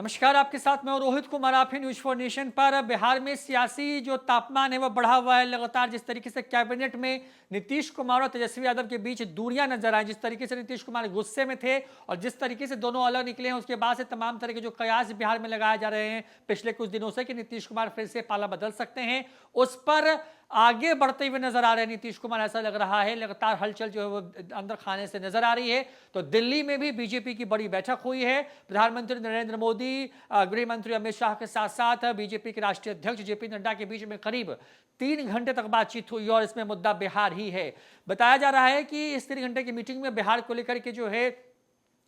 नमस्कार, आपके साथ मैं हूं रोहित कुमार। आप ही न्यूज फॉर नेशन पर। बिहार में सियासी जो तापमान है वह बढ़ा हुआ है लगातार। जिस तरीके से कैबिनेट में नीतीश कुमार और तेजस्वी यादव के बीच दूरियां नजर आई, जिस तरीके से नीतीश कुमार गुस्से में थे और जिस तरीके से दोनों अलग निकले हैं, उसके बाद से तमाम तरह के जो कयास बिहार में लगाए जा रहे हैं पिछले कुछ दिनों से कि नीतीश कुमार फिर से पाला बदल सकते हैं, उस पर आगे बढ़ते हुए नजर आ रहे हैं नीतीश कुमार। ऐसा लग रहा है लगातार हलचल जो है वो अंदर खाने से नजर आ रही है। तो दिल्ली में भी बीजेपी की बड़ी बैठक हुई है। प्रधानमंत्री नरेंद्र मोदी, गृह मंत्री अमित शाह के साथ साथ बीजेपी के राष्ट्रीय अध्यक्ष जेपी नड्डा के बीच में करीब 3 घंटे तक बातचीत हुई और इसमें मुद्दा बिहार ही है। बताया जा रहा है कि इस 3 घंटे की मीटिंग में बिहार को लेकर के जो है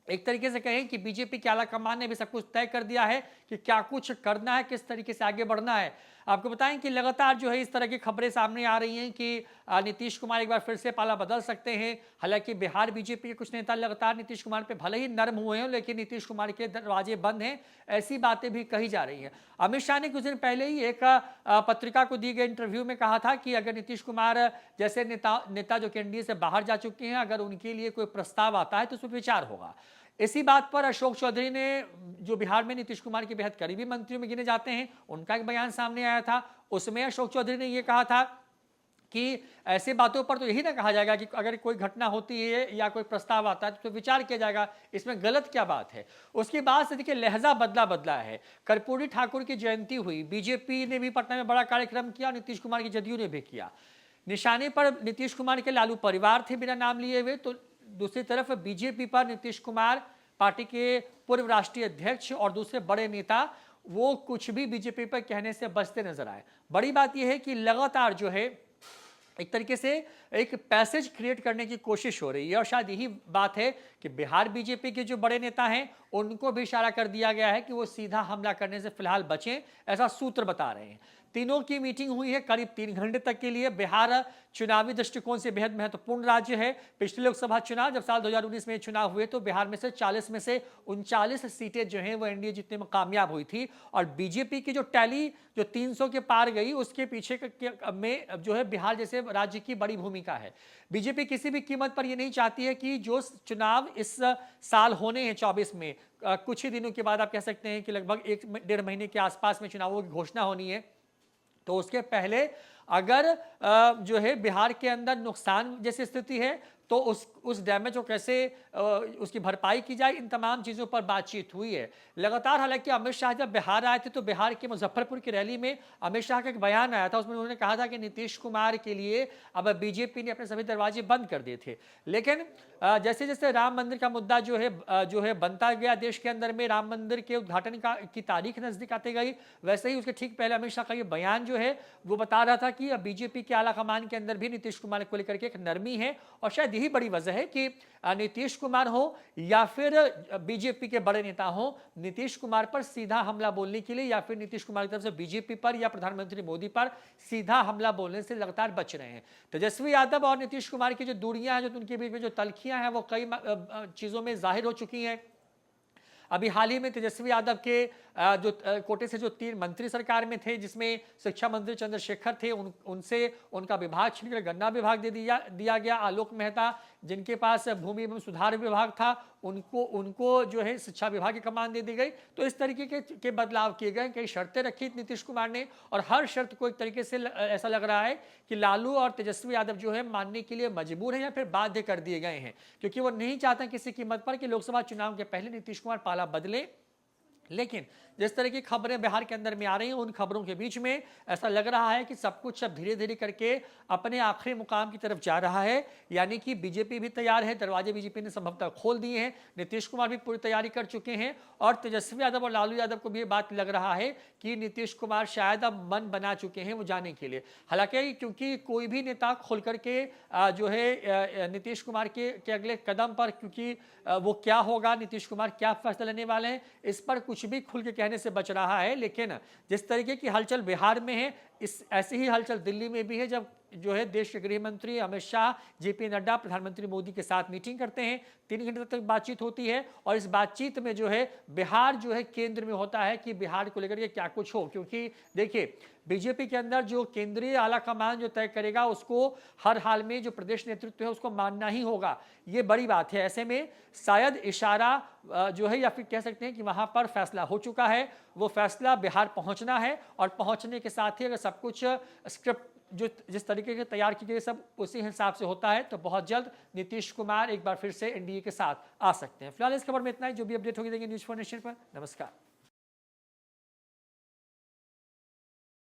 एक तरीके से कहें कि बीजेपी के आला कमान ने भी सब कुछ तय कर दिया है कि क्या कुछ करना है, किस तरीके से आगे बढ़ना है। आपको बताएं कि लगातार जो है इस तरह की खबरें सामने आ रही हैं कि नीतीश कुमार एक बार फिर से पाला बदल सकते हैं। हालांकि बिहार बीजेपी के कुछ नेता लगातार नीतीश कुमार पे भले ही नर्म हुए हैं, लेकिन नीतीश कुमार के दरवाजे बंद हैं, ऐसी बातें भी कही जा रही हैं। अमित शाह ने कुछ दिन पहले ही एक पत्रिका को दी गई इंटरव्यू में कहा था कि अगर नीतीश कुमार जैसे नेता जो कि एनडीए से बाहर जा चुके हैं, अगर उनके लिए कोई प्रस्ताव आता है तो उस पर विचार होगा। इसी बात पर अशोक चौधरी ने, जो बिहार में नीतीश कुमार के बेहद करीबी मंत्रियों में गिने जाते हैं, उनका एक बयान सामने आया था। उसमें अशोक चौधरी ने यह कहा था कि ऐसी बातों पर तो यही ना कहा जाएगा कि अगर कोई घटना होती है या कोई प्रस्ताव आता है तो विचार किया जाएगा, इसमें गलत क्या बात है। उसके बाद से देखिए लहजा बदला है। कर्पूरी ठाकुर की जयंती हुई, बीजेपी ने भी पटना में बड़ा कार्यक्रम किया, नीतीश कुमार की जदयू ने भी किया। निशाने पर नीतीश कुमार के लालू परिवार थे बिना नाम लिए हुए, तो दूसरी तरफ बीजेपी पर नीतीश कुमार, पार्टी के पूर्व राष्ट्रीय अध्यक्ष और दूसरे बड़े नेता, वो कुछ भी बीजेपी पर कहने से बचते नजर आए। बड़ी बात यह है कि लगातार जो है एक तरीके से एक पैसेज क्रिएट करने की कोशिश हो रही है और शायद यही बात है कि बिहार बीजेपी के जो बड़े नेता हैं उनको भी इशारा कर दिया गया है कि वो सीधा हमला करने से फिलहाल बचें, ऐसा सूत्र बता रहे हैं। तीनों की मीटिंग हुई है करीब 3 घंटे तक के लिए। बिहार चुनावी दृष्टिकोण से बेहद महत्वपूर्ण राज्य है। पिछले लोकसभा चुनाव, जब साल 2019 में चुनाव हुए तो बिहार में से 40 में से 39 सीटें जो हैं वो एनडीए जीतने में कामयाब हुई थी और बीजेपी की जो टैली जो 300 के पार गई, उसके पीछे में जो है बिहार जैसे राज्य की बड़ी भूमिका है। बीजेपी किसी भी कीमत पर यह नहीं चाहती है कि जो चुनाव इस साल होने हैं 24 में, कुछ ही दिनों के बाद आप कह सकते हैं कि लगभग 1-1.5 महीने के आसपास में चुनावों की घोषणा होनी है, तो उसके पहले अगर जो है बिहार के अंदर नुकसान जैसी स्थिति है तो उस डैमेज को कैसे उसकी भरपाई की जाए, इन तमाम चीज़ों पर बातचीत हुई है लगातार। हालांकि अमित शाह जब बिहार आए थे तो बिहार के मुजफ्फरपुर की रैली में अमित शाह का एक बयान आया था, उसमें उन्होंने कहा था कि नीतीश कुमार के लिए अब बीजेपी ने अपने सभी दरवाजे बंद कर दिए थे। लेकिन जैसे जैसे राम मंदिर का मुद्दा जो है बनता गया देश के अंदर में, राम मंदिर के उद्घाटन की तारीख नजदीक आती गई, वैसे ही उसके ठीक पहले अमित शाह का ये बयान जो है वो बता रहा था कि अब बीजेपी के आला कमान के अंदर भी नीतीश कुमार को लेकर के एक नरमी है और शायद यही बड़ी वजह है कि नीतीश कुमार हो या फिर बीजेपी के बड़े नेता हो, नीतीश कुमार पर सीधा हमला बोलने के लिए या फिर नीतीश कुमार की तरफ से बीजेपी पर या प्रधानमंत्री मोदी पर सीधा हमला बोलने से लगातार बच रहे हैं। तेजस्वी यादव और नीतीश कुमार की जो दूरियां हैं, जो उनके बीच में जो तलखियां हैं, वो कई चीजों में जाहिर हो चुकी हैं। अभी हाल ही में तेजस्वी यादव के जो कोटे से जो 3 मंत्री सरकार में थे, जिसमें शिक्षा मंत्री चंद्रशेखर थे, उनसे उनका विभाग छीनकर गन्ना विभाग दे दिया गया। आलोक मेहता, जिनके पास भूमि एवं सुधार विभाग था, उनको जो है शिक्षा विभाग की कमान दे दी गई। तो इस तरीके के बदलाव किए गए, कई शर्तें रखी नीतीश कुमार ने और हर शर्त को एक तरीके से ऐसा लग रहा है कि लालू और तेजस्वी यादव जो है मानने के लिए मजबूर हैं या फिर बाध्य कर दिए गए हैं, क्योंकि वो नहीं चाहते किसी कीमत पर कि लोकसभा चुनाव के पहले नीतीश कुमार पाला बदले। लेकिन जिस तरह की खबरें बिहार के अंदर में आ रही हैं, उन खबरों के बीच में ऐसा लग रहा है कि सब कुछ अब धीरे धीरे करके अपने आखिरी मुकाम की तरफ जा रहा है। यानी कि बीजेपी भी तैयार है, दरवाजे बीजेपी ने संभवतः खोल दिए हैं, नीतीश कुमार भी पूरी तैयारी कर चुके हैं और तेजस्वी यादव और लालू यादव को भी ये बात लग रहा है कि नीतीश कुमार शायद अब मन बना चुके हैं वो जाने के लिए। हालांकि क्योंकि कोई भी नेता खोल करके जो है नीतीश कुमार के अगले कदम पर, क्योंकि वो क्या होगा, नीतीश कुमार क्या फैसला लेने वाले हैं, इस पर कुछ भी खुल के कहने से बच रहा है। लेकिन जिस तरीके की हलचल बिहार में है, ऐसी ही हलचल दिल्ली में भी है। जब जो है देश के गृह मंत्री अमित शाह, जेपी नड्डा प्रधानमंत्री मोदी के साथ मीटिंग करते हैं। 3 घंटे तक बातचीत होती है और इस बातचीत में जो है बिहार जो है केंद्र में होता है कि बिहार को लेकर के क्या कुछ हो, क्योंकि देखिए बीजेपी के अंदर जो केंद्रीय आला कमान जो तय करेगा उसको हर हाल में जो प्रदेश नेतृत्व है उसको मानना ही होगा, ये बड़ी बात है। ऐसे में शायद इशारा जो है या फिर कह सकते हैं कि वहां पर फैसला हो चुका है, वो फैसला बिहार पहुंचना है और पहुंचने के साथ ही अगर सब कुछ स्क्रिप्ट जो जिस तरीके से तैयार की गई सब उसी हिसाब से होता है तो बहुत जल्द नीतीश कुमार एक बार फिर से एनडीए के साथ आ सकते हैं। फिलहाल इस खबर में इतना ही। जो भी अपडेट होगी देंगे न्यूज़4 नेशन पर। नमस्कार।